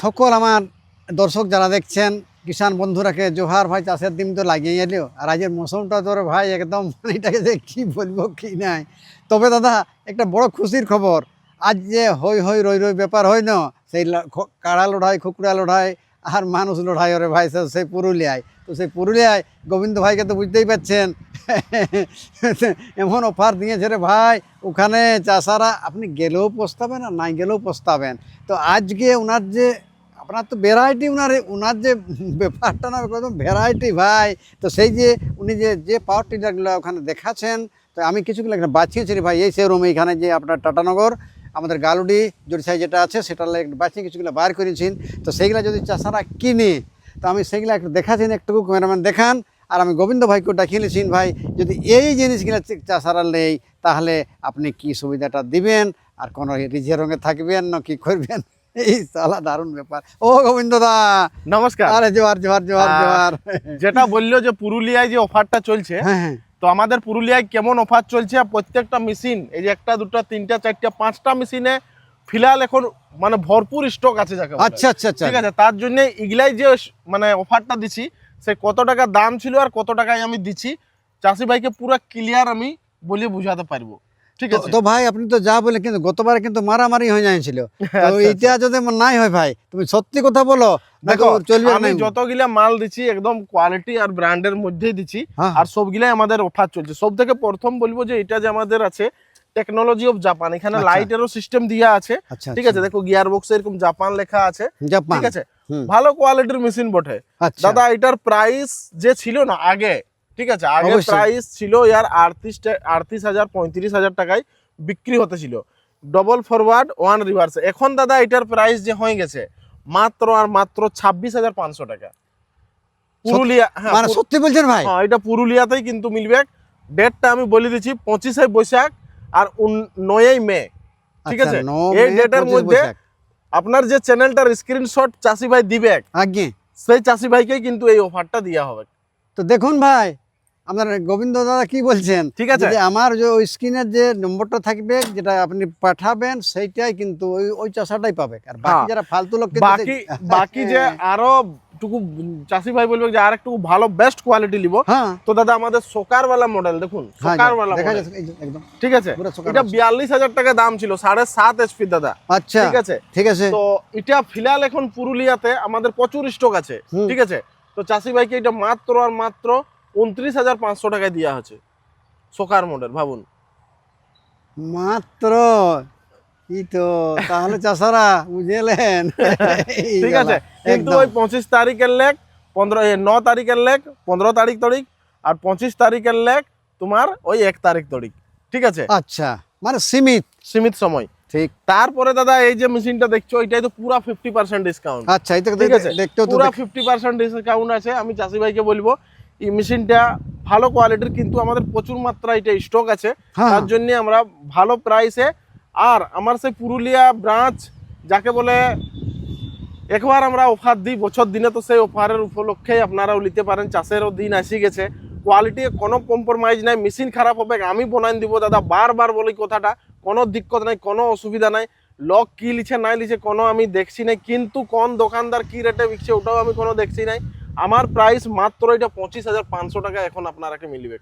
সকল আমার দর্শক যারা দেখছেন, কিষাণ বন্ধুরাকে জোহার। ভাই, চাষের দিন তো লাগিয়ে এলো, আর আজের মৌসুমটা তোর ভাই একদম এটাকে যে কী বলবো কি নাই। তবে দাদা, একটা বড় খুশির খবর। আজ যে হই হই রই রই ব্যাপার হয় না, সেই কাড়া লড়াই, খুকুড়া লড়াই আর মানুষ লড়াই, ওরে ভাই সেই পুরুলিয়ায়। তো সেই পুরুলিয়ায় গোবিন্দ ভাইকে তো বুঝতেই পারছেন, এমন অফার দিয়েছে রে ভাই। ওখানে চাষারা আপনি গেলেও পস্তাবেন আর নাই গেলেও পস্তাবেন। তো আজকে ওনার যে আপনার তো ভ্যারাইটি, ওনার যে ব্যাপারটা না একদম ভ্যারাইটি ভাই। তো সেই যে উনি যে পাওয়ার টিলারগুলো ওখানে দেখাচ্ছেন, তো আমি কিছুগুলো এখানে বাঁচিয়েছি রে ভাই। এই শোরুম এইখানে যে আপনার টাটানগর আমাদের গালুডি জড়িসাই যেটা আছে, সেটা বাঁচিয়ে কিছুগুলো বার করেছেন। তো সেইগুলো যদি চাষারা কিনে, তো আমি সেইগুলো একটু দেখাচ্ছেন, একটুকু ক্যামেরাম্যান দেখান। আর আমি গোবিন্দ ভাইকে ডাকিয়ে নিয়েছেন, ভাই যদি এই জিনিসগুলো চাষারা নেই, তাহলে আপনি কি সুবিধাটা দিবেন, আর কোনো রিঝে রঙে থাকবেন না কি করবেন। এই সালা দারুণ ব্যাপার। ও গোবিন্দ দা, নমস্কার। আরে জোহার জোহার জোহার জোহার। যেটা বললো যে পুরুলিয়ায় যে অফারটা চলছে, হ্যাঁ হ্যাঁ, তো আমাদের পুরুলিয়ায় কেমন অফার চলছে, প্রত্যেকটা মেশিন, এই যে একটা দুটো তিনটা চারটা পাঁচটা মেশিনে ফিলহাল এখন মানে ভরপুর স্টক আছে যাকে বলে। আচ্ছা আচ্ছা আচ্ছা, ঠিক আছে, তার জন্য ইগলাই যে মানে অফারটা দিছি, সে কত টাকা দাম ছিল আর কত টাকায় আমি দিচ্ছি, চাষি ভাইকে পুরো ক্লিয়ার আমি বলে বুঝাতে পারবো। ঠিক আছে, তো ভাই আপনি তো যা বলে, কিন্তু গতবার কিন্তু মারামারি হয়ে যাচ্ছিল। তো এইটা যদি নাই হয় ভাই, তুমি সত্যি কথা বলো, দেখো চলবে। আমি যতগুলা মাল দিচ্ছি একদম কোয়ালিটি আর ব্র্যান্ডের মধ্যেই দিচ্ছি, আর সবগুলাই আমাদের অফার চলছে। সব থেকে প্রথম বলবো যে এটা যে আমাদের আছে টেকনোলজি অফ জাপান, এখানে লাইটেরও সিস্টেম দিয়া আছে। ঠিক আছে, দেখো গিয়ার বক্সে এরকম জাপান লেখা আছে। ঠিক আছে, ভালো কোয়ালিটির মেশিন বটে দাদা। এটার প্রাইস যে ছিল না আগে, ঠিক আছে, আগে প্রাইস ছিল ইয়ার 38,000 35,000 টাকায় বিক্রি হতে ছিল, ডবল ফরওয়ার্ড ওয়ান রিভার্স। এখন দাদা এটার প্রাইস যে হয়ে গেছে মাত্র আর মাত্র 26,500 টাকা পুরুলিয়া। হ্যাঁ, মানে সত্যি বলছেন ভাই? হ্যাঁ, এটা পুরুলিয়াতেই কিন্তু মিলবে। ডেটটা আমি বলে দিচ্ছি, 25 বৈশাখ আর 9 মে। ঠিক আছে, এই ডেটের মধ্যে আপনার যে চ্যানেলটার স্ক্রিনশট চাষি ভাই দিবে আগে, সেই চাষি ভাইকেই কিন্তু এই অফারটা দেওয়া হবে। তো দেখুন ভাই, আপনার গোবিন্দ দাদা কি বলছেন, ঠিক আছে, আমার যে ওই স্ক্রিনের যে নম্বরটা থাকবে, যেটা আপনি পাঠাবেন, সেইটাই কিন্তু ওই চাষাটাই পাবে। আর বাকি যারা ফালতু লোক, বাকি যে আরো টুকু চাষি ভাই বলবে যে আর একটু ভালো বেস্ট কোয়ালিটি নিব, তো দাদা আমাদের সোকারওয়ালা মডেল দেখুন, সোকারওয়ালা মডেল একদম। ঠিক আছে, এটা 42,000 টাকা দাম ছিল, 7.5 HP দাদা। আচ্ছা, ঠিক আছে ঠিক আছে। তো এটা ফিলহাল এখন পুরুলিয়াতে আমাদের প্রচুর স্টক আছে। ঠিক আছে, তো চাষি ভাইকে এটা মাত্র আর মাত্র 29,500 টাকায় দেওয়া হচ্ছে সোকার মডেল। ভাবুন মাত্র কি, তো তাহলে চাষারা বুঝলেন। ঠিক আছে, কিন্তু ওই 25 তারিখের লেখ, 9 তারিখের লেখ, 15 তারিখ আর 25 তারিখের লেখ তোমার ওই 1 তারিখ। ঠিক আছে, আচ্ছা, মানে সীমিত সময়। ঠিক, তারপরে দাদা এই যে মেশিনটা দেখছো, এটাই তো পুরো 50% ডিসকাউন্ট। আচ্ছা, ঠিক আছে, পুরো 50% ডিসকাউন্ট আছে। আমি চাষি ভাইকে বলবো এই মেশিনটা ভালো কোয়ালিটির, কিন্তু আমাদের প্রচুর মাত্রায় এটা স্টক আছে, তার জন্য আমরা ভালো প্রাইসে। আর আমার সেই পুরুলিয়া ব্রাঞ্চ যাকে বলে একবার আমরা অফার দিই বছর দিনে, তো সেই অফারের উপলক্ষেই আপনারাও নিতে পারেন। চাষেরও দিন আসি গেছে, কোয়ালিটি কোনো কম্প্রোমাইজ নাই। মেশিন খারাপ হবে আমি বনাই দিব দাদা, বারবার বলি কথাটা, কোনো দিক্কত নাই, কোনো অসুবিধা নাই। লোক কি লিছে নাই লিছে কোনো আমি দেখছি নাই, কিন্তু কোন দোকানদার কি রেটে বিকছে ওটাও আমি কোনো দেখছি নাই। আমার প্রাইস মাত্র এটা 25,500 টাকা এখন আপনারাকে মিলবে,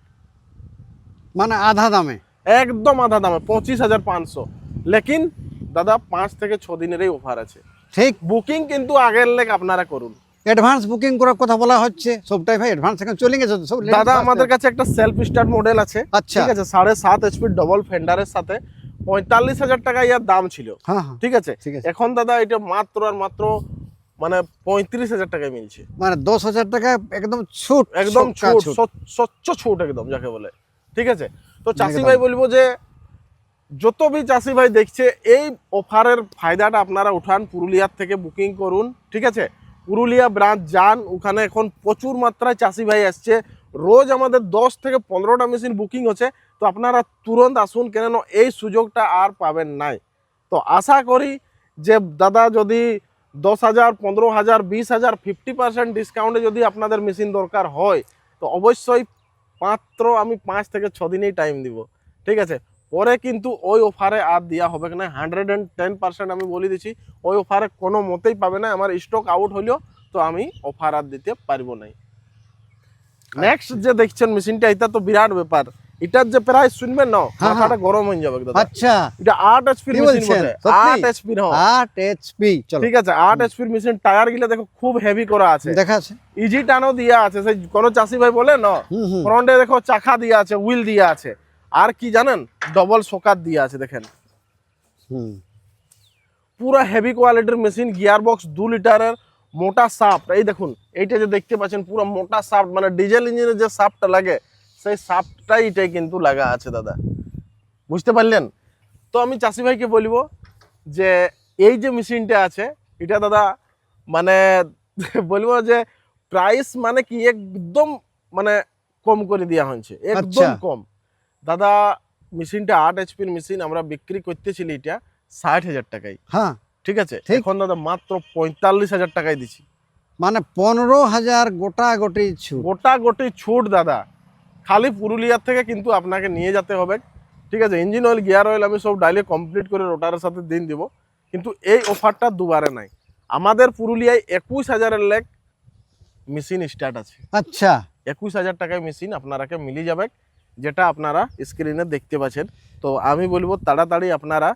মানে আধা দামে, একদম আধা দামে 25,500। লেকিন দাদা 5 থেকে 6 দিনের এই অফার আছে। ঠিক, বুকিং কিন্তু আগের লেখ আপনারা করুন। অ্যাডভান্স বুকিং করার কথা বলা হচ্ছে সবটাই ভাই অ্যাডভান্স এখন চলে গেছে তো সব। দাদা আমাদের কাছে একটা সেলফ স্টার্ট মডেল আছে। আচ্ছা, ঠিক আছে, 7.5 HP ডবল ফেন্ডারের সাথে 45,000 টাকা ইয়ার দাম ছিল। ঠিক আছে, এখন দাদা এটা মাত্র আর মাত্র মানে 35,000 টাকায় মিলছে, মানে 10,000 টাকা একদম ছুট, একদম ছুট, স্বচ্ছ ছুট একদম যাকে বলে। ঠিক আছে, তো চাষি ভাই বলবো যে যত বি চাষি ভাই দেখছে এই অফারের ফায়দাটা আপনারা উঠান, পুরুলিয়ার থেকে বুকিং করুন। ঠিক আছে, পুরুলিয়া ব্রাঞ্চ যান, ওখানে এখন প্রচুর মাত্রায় চাষি ভাই আসছে। রোজ আমাদের 10 থেকে 15টা মেশিন বুকিং হচ্ছে। তো আপনারা তুরন্ত আসুন, কেন এই সুযোগটা আর পাবেন নাই। তো আশা করি যে দাদা যদি 10,000 15,000 20,000 50% ডিসকাউন্টে যদি আপনাদের মেশিন দরকার হয়, তো অবশ্যই মাত্র আমি 5 থেকে 6 দিনেই টাইম দিব। ঠিক আছে, পরে কিন্তু ওই অফারে আর দেওয়া হবে না। 110% আমি বলে দিচ্ছি, ওই অফারে কোনো মতেই পাবে না। আমার স্টক আউট হলেও তো আমি অফার আর দিতে পারবো না। নেক্সট যে দেখছেন মেশিনটা, এটা তো বিরাট ব্যাপার। এটার যে প্রাইস শুনবেন না, মাথাটা গরম হয়ে যাবে দাদা। আচ্ছা, এটা 8 এইচপির কি মেশিন বলছেন? বটে, সত্যি? 8 এইচপির। 8 এইচপি, চলো ঠিক আছে, 8 এইচপির মেশিন। টায়ার গুলো দেখো খুব হেভি করা আছে, দেখা আছে। ইজি টানো দিয়া আছে। সেই কোন চাষি ভাই বলে না, হুম হুম ফ্রন্টে দেখো চাকা দিয়া আছে, হুইল দিয়া আছে, আর কি জানেন, ডবল শকার দিয়া আছে। দেখেন হুম, পুরো হেভি কোয়ালিটির মেশিন। গিয়ার বক্স 2 লিটারের, মোটা শাফট। এই দেখুন, এইটা যে দেখতে পাচ্ছেন পুরো মোটা শাফট, মানে ডিজেল ইঞ্জিনের যে শাফটটা লাগে সেই শাফটটাই এটাই কিন্তু লাগা আছে দাদা, বুঝতে পারলেন? তো আমি চাষি ভাইকে বলবো যে এই যে মেশিনটা আছে এটা দাদা, মানে বলবো যে প্রাইস মানে কি একদম মানে কম করে দেওয়া হয়েছে, একদম আচ্ছা। কম দাদা। মেশিনটা 8 এইচপির মেশিন, আমরা বিক্রি করতেছিলি এটা 60,000 টাকায়, হ্যাঁ, ঠিক আছে? ঠিক। এখন দাদা মাত্র 45,000 টাকায় দিচ্ছি। মানে 15,000 গোটা গোটি ছুট। গোটা গোটি ছুট দাদা, খালি পুরুলিয়ার থেকে কিন্তু আপনাকে নিয়ে যেতে হবে, ঠিক আছে? ইঞ্জিন অয়েল, গিয়ার অয়েল আমি সব ডাইলে কমপ্লিট করে রোটারের সাথে দিন দিব। কিন্তু এই অফারটা দুবারে নাই। আমাদের পুরুলিয়ায় 21,000-এর লেখ মেশিন স্টার্ট আছে। আচ্ছা, 21,000 টাকায় মেশিন আপনারাকে মিলে যাবে, যেটা আপনারা স্ক্রিনে দেখতে পাচ্ছেন। তো আমি বলবো তাড়াতাড়ি আপনারা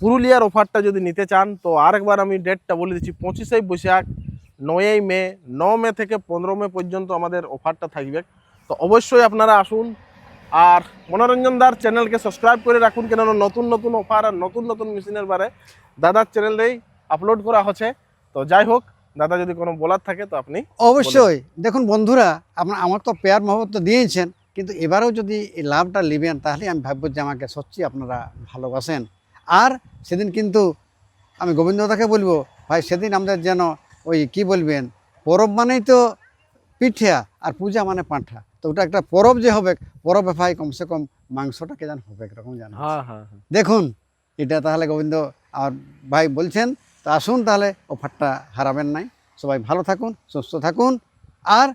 পুরুলিয়ার অফারটা যদি নিতে চান, তো আরেকবার আমি ডেটটা বলে দিচ্ছি, 25শে বৈশাখ, 9ই মে, 9 মে থেকে 15 মে পর্যন্ত আমাদের অফারটা থাকবে। তো অবশ্যই আপনারা আসুন। আর মনোরঞ্জনদার চ্যানেলকে সাবস্ক্রাইব করে রাখুন, কেননা নতুন নতুন অফার আর নতুন নতুন মেশিনের বারে দাদার চ্যানেলেই আপলোড করা হচ্ছে। তো যাই হোক দাদা, যদি কোনো বলার থাকে তো আপনি অবশ্যই। দেখুন বন্ধুরা, আমার তো পেয়ার মহব্বত তো দিয়েছেন, কিন্তু এবারেও যদি এই লাভটা নেবেন তাহলে আমি ভাববো যে আমাকে সত্যি আপনারা ভালোবাসেন। আর সেদিন কিন্তু আমি গোবিন্দদাকে বলবো, ভাই সেদিন আমাদের যেন ওই কি বলবেন, পরব মানেই তো পিঠা আর পূজা মানে পাঁঠা, তো ওটা একটা পরব যে হবে, পরবে ভাই কমসে কম মাংসটাকে যেন হবে এরকম জানা। হ্যাঁ হ্যাঁ হ্যাঁ দেখুন এটা তাহলে গোবিন্দ আর ভাই বলছেন, তো আসুন তাহলে, অফারটা হারাবেন নাই। সবাই ভালো থাকুন, সুস্থ থাকুন, আর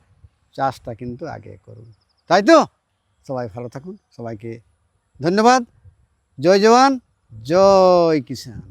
চাষটা কিন্তু আগে করুন, তাই তো? সবাই ভালো থাকুন, সবাইকে ধন্যবাদ। জয় জওয়ান, জয় কিষান।